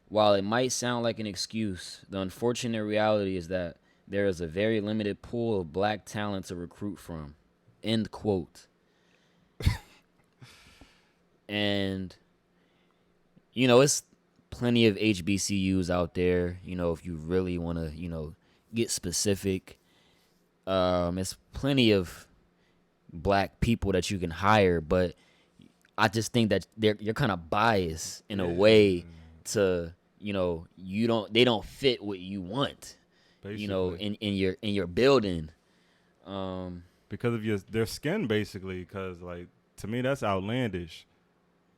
"While it might sound like an excuse, the unfortunate reality is that there is a very limited pool of black talent to recruit from." End quote. And, it's plenty of HBCUs out there, if you really want to, get specific. It's plenty of black people that you can hire, but I just think that you're kind of biased in a way to, they don't fit what you want, basically. in your building. Because of their skin, basically. Because, like, to me, that's outlandish.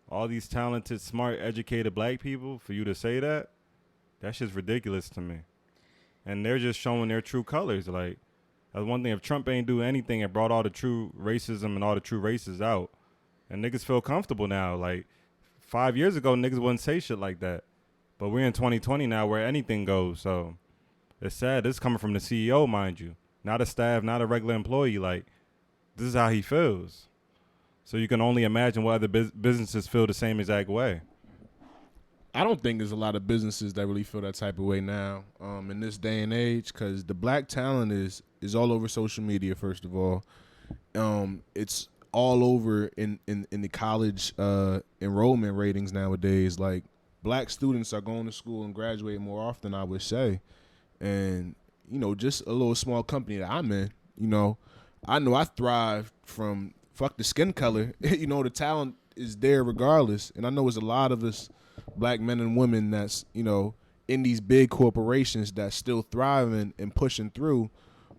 All these talented, smart, educated black people, for you to say that's just ridiculous to me. And they're just showing their true colors. Like, that's one thing. If Trump ain't do anything and brought all the true racism and all the true races out, and niggas feel comfortable now. Like, 5 years ago, niggas wouldn't say shit like that. But we're in 2020 now where anything goes. So it's sad. This is coming from the CEO, mind you. Not a staff, not a regular employee. Like, this is how he feels. So you can only imagine what other businesses feel the same exact way. I don't think there's a lot of businesses that really feel that type of way now in this day and age, because the black talent is all over social media, first of all. It's all over in the college enrollment ratings nowadays. Like, black students are going to school and graduating more often, I would say. And, just a little small company that I'm in, I know I thrive from fuck the skin color. The talent is there regardless. And I know there's a lot of us black men and women that's, in these big corporations that's still thriving and pushing through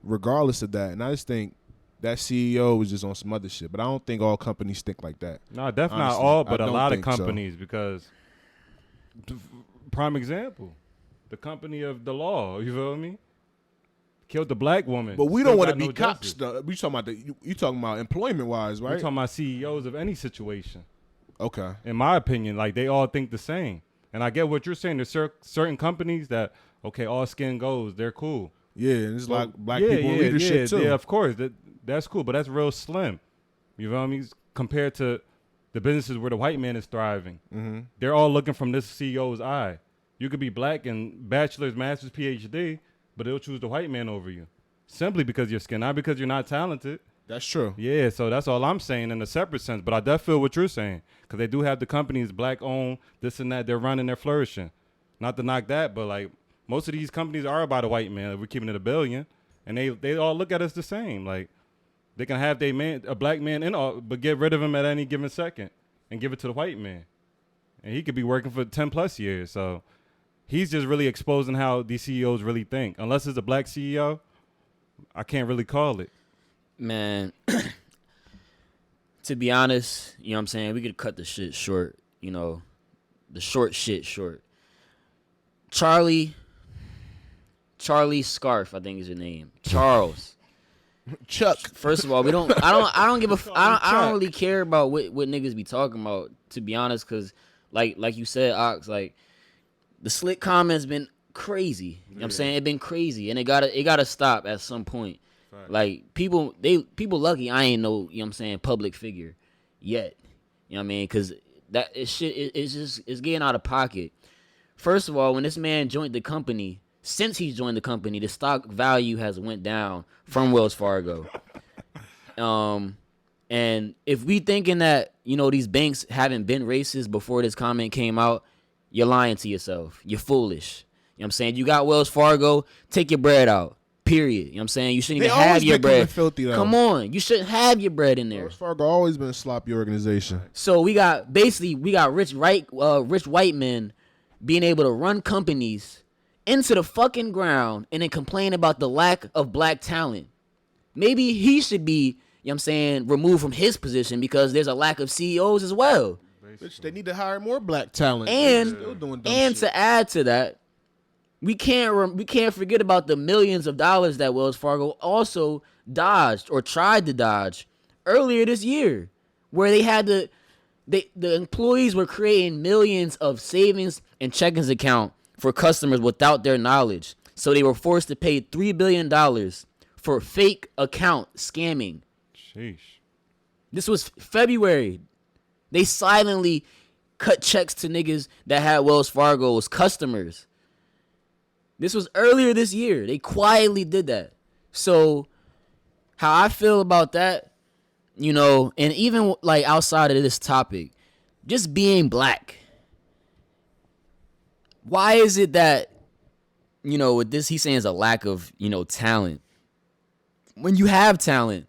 regardless of that. And I just think that CEO was just on some other shit. But I don't think all companies think like that. No, definitely honestly, not all, but a lot of companies so. Because, prime example, the company of the law, you feel me? Killed the black woman. But we don't want to be cops, though. You talking about employment wise, right? We're talking about CEOs of any situation. Okay. In my opinion, like, they all think the same. And I get what you're saying. There's certain companies that, okay, all skin goes, they're cool. Yeah, and it's like black people in leadership too. Yeah, of course. That's cool, but that's real slim. You know what I mean? Compared to the businesses where the white man is thriving. Mm-hmm. They're all looking from this CEO's eye. You could be black and bachelor's, master's, PhD, but they'll choose the white man over you simply because of your skin, not because you're not talented. That's true. Yeah, so that's all I'm saying in a separate sense. But I definitely feel what you're saying, because they do have the companies black-owned, this and that. They're running, they're flourishing. Not to knock that, but, like, most of these companies are about a white man. We're keeping it a billion. And they all look at us the same. Like, they can have a black man in all, but get rid of him at any given second and give it to the white man. And he could be working for 10-plus years. So he's just really exposing how these CEOs really think. Unless it's a black CEO, I can't really call it. Man, to be honest, you know what I'm saying? We could cut the shit short, the short shit short. Charlie Scharf, I think is your name. Charles. Chuck. First of all, I don't really care about what niggas be talking about, to be honest, because like you said, Ox, like, the slick comments been crazy. You know what I'm saying? It been crazy, and it gotta stop at some point. Right. Like, people lucky I ain't no, you know what I'm saying, public figure yet. You know what I mean? Because that it's getting out of pocket. First of all, when this man joined the company, since he's joined the company, the stock value has went down from Wells Fargo. And if we thinking that, these banks haven't been racist before this comment came out, you're lying to yourself. You're foolish. You know what I'm saying? You got Wells Fargo, take your bread out. Period. You know what I'm saying? You shouldn't even have your bread. Filthy, though. Come on. You shouldn't have your bread in there. Wells Fargo always been a sloppy organization. So we got rich white men being able to run companies into the fucking ground and then complain about the lack of black talent. Maybe he should be, you know what I'm saying, removed from his position because there's a lack of CEOs as well. Bitch, they need to hire more black talent. And to add to that, we can't forget about the millions of dollars that Wells Fargo also dodged or tried to dodge earlier this year, where the employees were creating millions of savings and checkings account for customers without their knowledge. So they were forced to pay $3 billion for fake account scamming. Sheesh. This was February. They silently cut checks to niggas that had Wells Fargo as customers. This was earlier this year. They quietly did that. So how I feel about that, you know, and even like outside of this topic, just being black. Why is it that, you know, with this, he's saying is a lack of, you know, talent. When you have talent,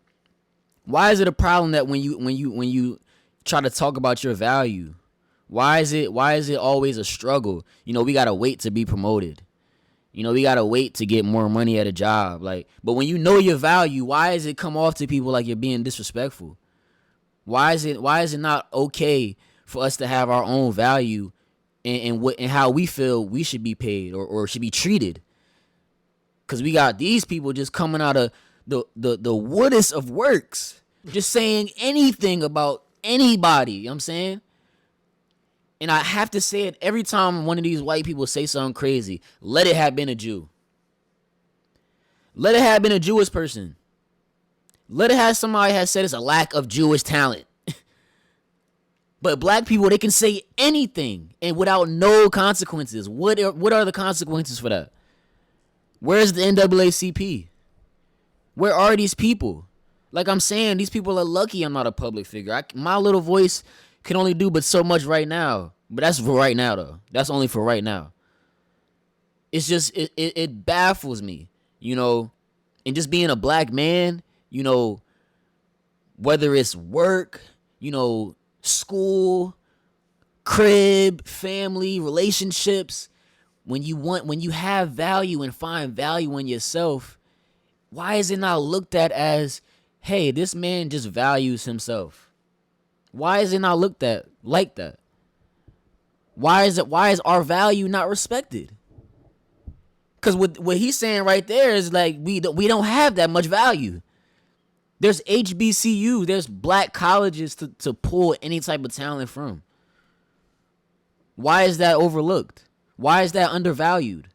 why is it a problem that when you try to talk about your value, why is it always a struggle? You know, we gotta wait to be promoted. You know, we gotta wait to get more money at a job. But when you know your value, why does it come off to people like you're being disrespectful? Why is it not okay for us to have our own value and how we feel we should be paid or should be treated? Because we got these people just coming out of the woodest of works, just saying anything about anybody. You know what I'm saying? And I have to say it every time one of these white people say something crazy. Let it have been a Jew. Let it have been a Jewish person. Let it have somebody has said it's a lack of Jewish talent. But black people, they can say anything and without no consequences. What are the consequences for that? Where's the NAACP? Where are these people? Like I'm saying, these people are lucky I'm not a public figure. My little voice can only do but so much right now. But that's for right now, though. That's only for right now. It's just, it baffles me, you know, and just being a black man, you know, whether it's work, you know, school, crib, family, relationships, when you have value and find value in yourself, why is it not looked at as, hey, this man just values himself? Why is it not looked at like that? Why is our value not respected? Because what he's saying right there is like we don't have that much value. There's HBCU, there's black colleges to pull any type of talent from. Why is that overlooked? Why is that undervalued?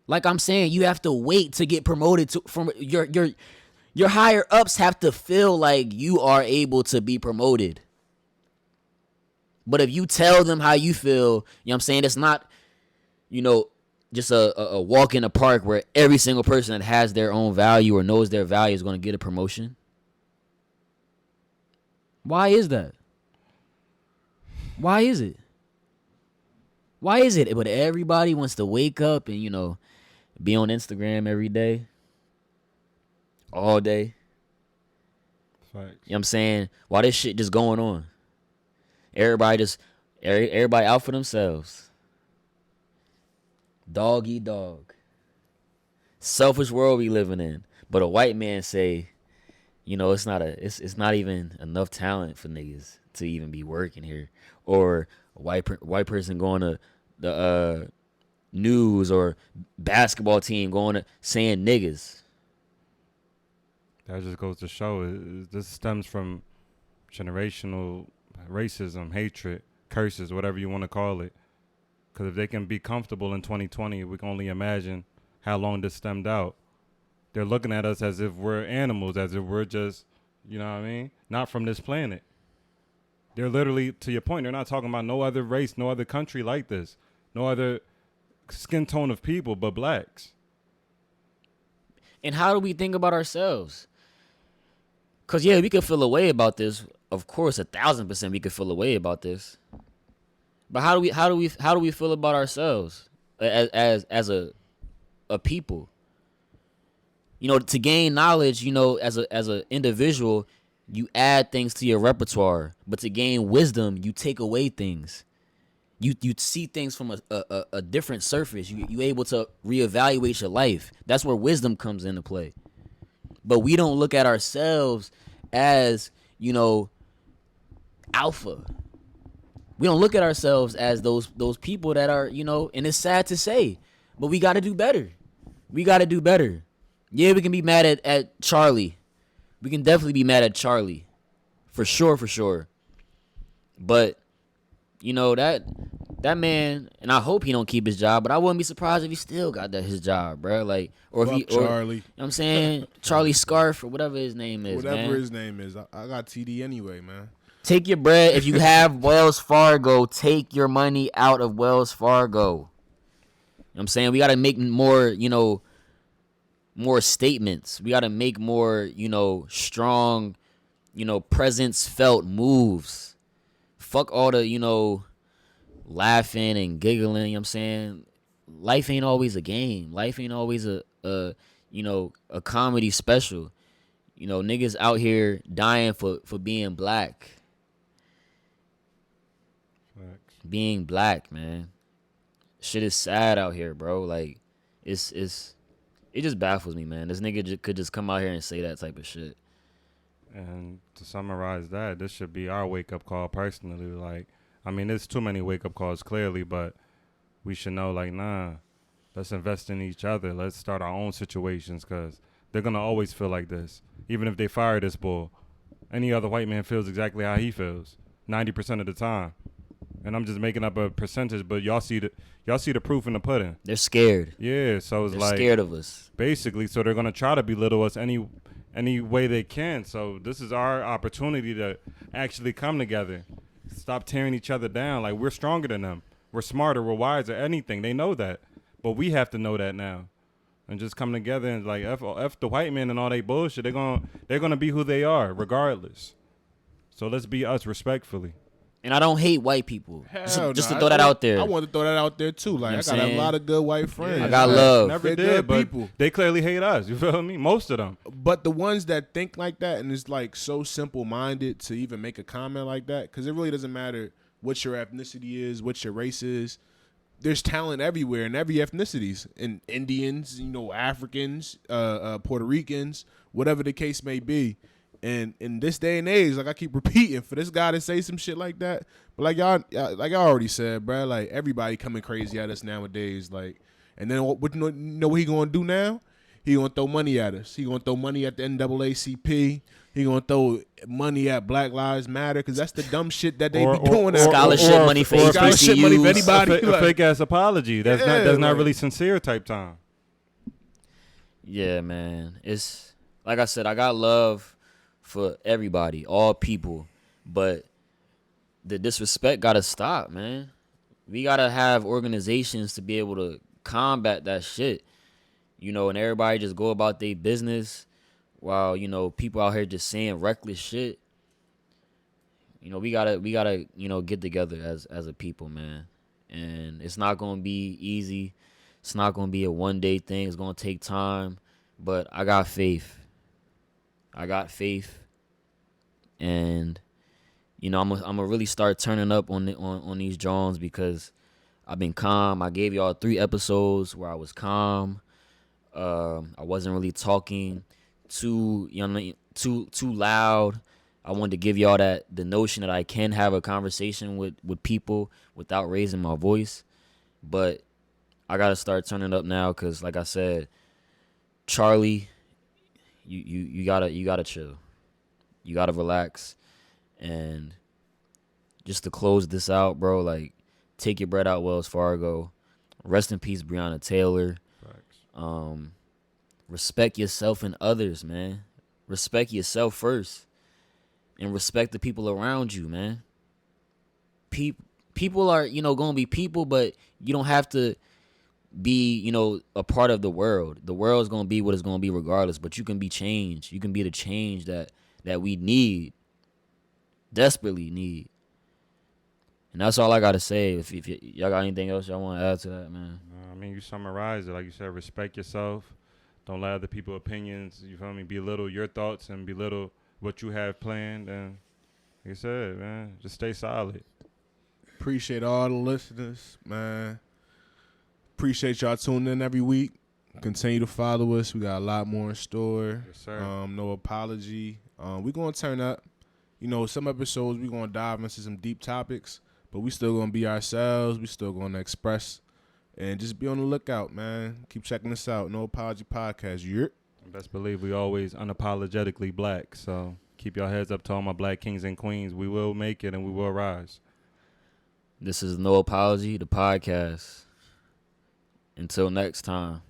Like I'm saying, you have to wait to get promoted from your higher ups have to feel like you are able to be promoted. But if you tell them how you feel, you know what I'm saying, it's not, you know, just a walk in the park where every single person that has their own value or knows their value is going to get a promotion. Why is that? Why is it? Why is it? But everybody wants to wake up and, you know, be on Instagram every day. All day. Facts. You know what I'm saying? Why this shit just going on? Everybody out for themselves. Dog eat dog. Selfish world we living in. But a white man say, you know, it's not even enough talent for niggas to even be working here. Or a white person going to the news or basketball team going to saying niggas. That just goes to show this stems from generational racism, hatred, curses, whatever you want to call it. Because if they can be comfortable in 2020, we can only imagine how long this stemmed out. They're looking at us as if we're animals, as if we're just, you know what I mean, not from this planet. They're literally, to your point, they're not talking about no other race, no other country like this, no other skin tone of people but blacks. And how do we think about ourselves? Because, yeah, we could feel a way about this. Of course, 1,000% we could feel a way about this. But how do we feel about ourselves as a people? To gain knowledge, as a individual, you add things to your repertoire. But to gain wisdom, you take away things. You see things from a different surface. You able to reevaluate your life. That's where wisdom comes into play. But we don't look at ourselves as, alpha. We don't look at ourselves as those people that are, and it's sad to say, but we got to do better. We got to do better. Yeah, we can be mad at Charlie. We can definitely be mad at Charlie. For sure. But, that man, and I hope he don't keep his job, but I wouldn't be surprised if he still got his job, bro. Like, or Fuck if he, Charlie. You know what I'm saying? Charlie Scharf or whatever his name is, Whatever his name is. I got TD anyway, man. Take your bread. If you have Wells Fargo, take your money out of Wells Fargo. You know what I'm saying? We got to make more, more statements. We got to make more, strong, presence felt moves. Fuck all the, laughing and giggling, you know what I'm saying? Life ain't always a game. Life ain't always a comedy special. Niggas out here dying for being black. Facts. Being black, man. Shit is sad out here, bro. Like, it just baffles me, man. This nigga could just come out here and say that type of shit. And to summarize that, this should be our wake-up call personally. Like, I mean, there's too many wake-up calls, clearly, but we should know, like, nah, let's invest in each other. Let's start our own situations, because they're going to always feel like this. Even if they fire this bull, any other white man feels exactly how he feels 90% of the time. And I'm just making up a percentage, but y'all see the proof in the pudding. They're scared. Yeah, so it's They're scared of us. Basically, so they're going to try to belittle us any way they can. So this is our opportunity to actually come together. Stop tearing each other down. Like, we're stronger than them. We're smarter. We're wiser. Anything. They know that. But we have to know that now. And just come together and, like, F the white man and all they bullshit. They're gonna be who they are regardless. So let's be us respectfully. And I don't hate white people. Just to no. throw that out there. I want to throw that out there too. Like, You know I what got I'm a saying? lot of good white friends. I got love. Never They're did, good but people. they clearly hate us. You feel me? Most of them. But the ones that think like that and is like so simple-minded to even make a comment like that, because it really doesn't matter what your ethnicity is, what your race is. There's talent everywhere in every ethnicities. In Indians, Africans, Puerto Ricans, whatever the case may be. And in this day and age, like I keep repeating, for this guy to say some shit like that, but like y'all already said, bro, like everybody coming crazy at us nowadays, like, and then what he gonna do now? He gonna throw money at us. He gonna throw money at the NAACP. He gonna throw money at Black Lives Matter, because that's the dumb shit that they be doing. Scholarship money for scholarship money for HBCUs. anybody. A fake ass apology. That's not really sincere type time. Yeah, man. It's like I said, I got love for everybody, all people, but the disrespect gotta stop, man. We gotta have organizations to be able to combat that shit, and everybody just go about their business while people out here just saying reckless shit. We gotta get together as a people, man. And it's not gonna be easy. It's not gonna be a one-day thing. It's gonna take time, but I got faith. And I'm gonna really start turning up on these Jones, because I've been calm. I gave y'all 3 episodes where I was calm. I wasn't really talking too loud. I wanted to give y'all the notion that I can have a conversation with people without raising my voice. But I gotta start turning up now, because like I said, Charlie, you gotta chill. You gotta relax. And just to close this out, bro, like, take your bread out, Wells Fargo. Rest in peace, Breonna Taylor. Facts. Respect yourself and others, man. Respect yourself first. And respect the people around you, man. People are, gonna be people, but you don't have to be, a part of the world. The world's gonna be what it's gonna be regardless, but you can be changed. You can be the change that we need. Desperately need. And that's all I gotta say. If y'all got anything else y'all want to add to that, man? I mean, you summarize it. Like you said, respect yourself. Don't let other people's opinions, you feel me, belittle your thoughts and belittle what you have planned. And like I said, man, just stay solid. Appreciate all the listeners, man. Appreciate y'all tuning in every week. Continue to follow us. We got a lot more in store. Yes, sir. No apology. We're going to turn up. You know, some episodes we're going to dive into some deep topics, but we still going to be ourselves. We still going to express. And just be on the lookout, man. Keep checking us out. No Apology Podcast. Yep. Best believe we always unapologetically black. So keep your heads up to all my black kings and queens. We will make it and we will rise. This is No Apology, the podcast. Until next time.